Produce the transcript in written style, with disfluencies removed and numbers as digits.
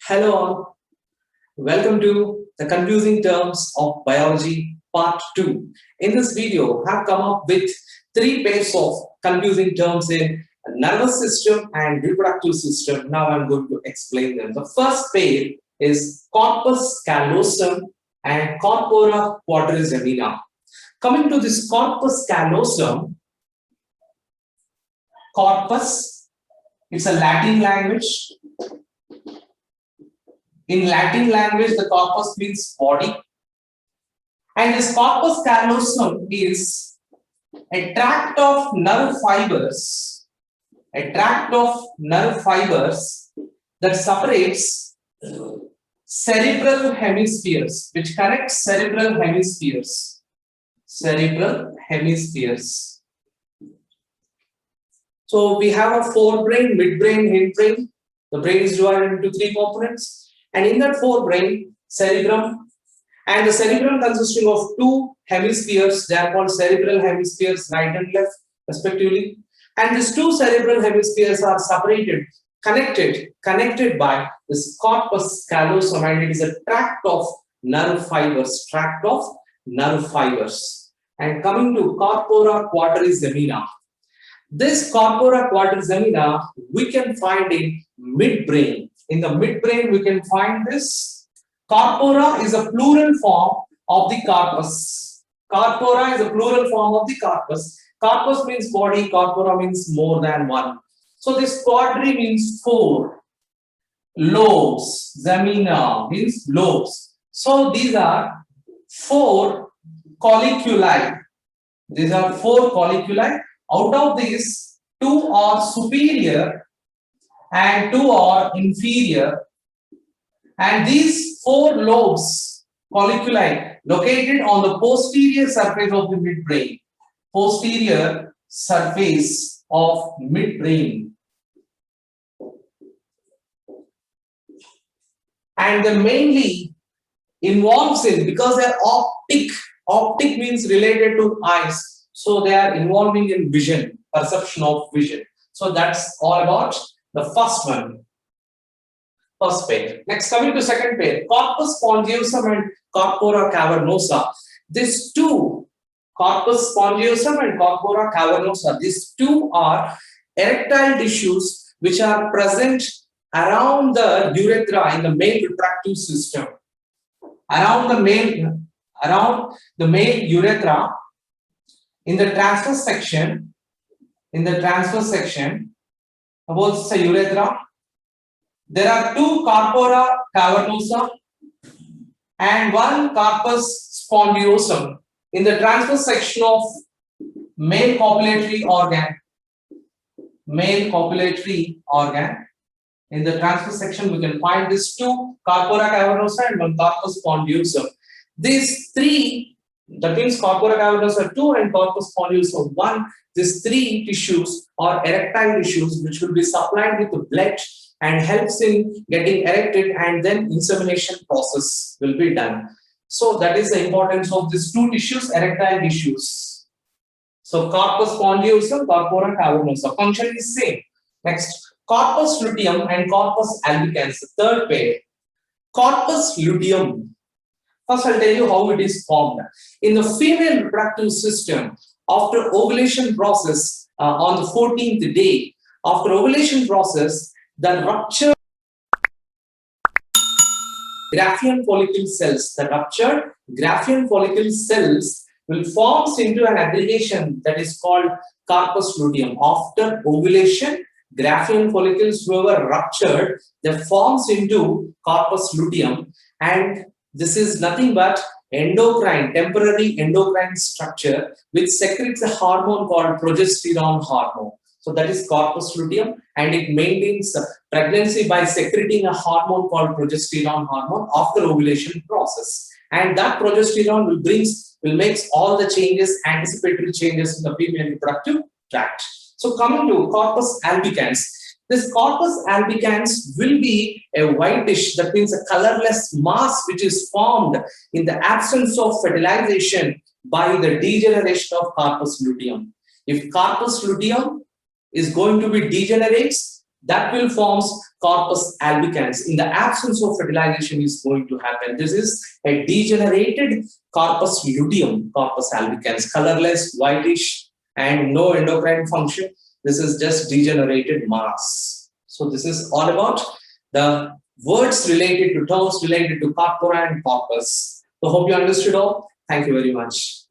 Hello all, welcome to the confusing terms of biology part 2. In this video, I have come up with 3 pairs of confusing terms in nervous system and reproductive system. Now I am going to explain them. The first pair is Corpus Callosum and Corpora quadrigemina. Coming to this Corpus Callosum, corpus, it's a Latin language. In Latin language, the corpus means body. And this corpus callosum is a tract of nerve fibers, that separates cerebral hemispheres, which connects cerebral hemispheres. So we have a forebrain, midbrain, hindbrain. The brain is divided into 3 components. And in that forebrain, cerebrum, and the cerebrum consisting of 2 hemispheres, they are called cerebral hemispheres, right and left, respectively. And these 2 cerebral hemispheres are separated, connected by this corpus callosum, and it is a tract of nerve fibers, And coming to Corpora quadrigemina. This Corpora quadrigemina we can find in midbrain. In the midbrain, we can find this. Corpora is a plural form of the corpus. Corpus means body, corpora means more than one. So this quadri means 4. Lobes, zemina means lobes. So these are 4 colliculi. Out of these, 2 are superior and 2 are inferior, and these 4 lobes, colliculi, located on the posterior surface of the midbrain. And they mainly involves in, because they are optic means related to eyes, so they are involving in vision, perception of vision. So that's all about the first pair. Next, coming to second pair, Corpus spongiosum and Corpora cavernosa. These 2, Corpus spongiosum and Corpora cavernosa, these 2 are erectile tissues which are present around the urethra in the male reproductive system. Around the male urethra, in the transverse section, about the urethra, there are 2 Corpora cavernosa and 1 Corpus spongiosum in the transverse section of male copulatory organ. In the transverse section, we can find these 2 Corpora cavernosa and 1 Corpus spongiosum. These 3, that means Corpora cavernosa 2 and Corpus spongiosum 1, these 3 tissues are erectile tissues which will be supplied with the blood and helps in getting erected, and then insemination process will be done. So that is the importance of these 2 tissues, erectile tissues. So Corpus spongiosum, Corpora cavernosa, function is same. Next, Corpus luteum and Corpus albicans, the third pair. Corpus luteum. First, I'll tell you how it is formed. In the female reproductive system, after ovulation process, on the 14th day, after ovulation process, the ruptured Graafian follicle cells, will form into an aggregation that is called corpus luteum. After ovulation, Graafian follicles were ruptured, they forms into corpus luteum, and this is nothing but temporary endocrine structure which secretes a hormone called progesterone hormone. So that is corpus luteum, and it maintains pregnancy by secreting a hormone called progesterone hormone after ovulation process. And that progesterone will make all the changes, anticipatory changes in the female reproductive tract. So coming to Corpus albicans, this Corpus albicans will be a whitish, that means a colorless mass which is formed in the absence of fertilization by the degeneration of corpus luteum. If corpus luteum is going to be degenerates, that will forms corpus albicans. In the absence of fertilization is going to happen. This is a degenerated corpus luteum, corpus albicans, colorless, whitish, and no endocrine function. This is just degenerated mass. So this is all about the words related to terms related to corpora and corpus. So hope you understood all. Thank you very much.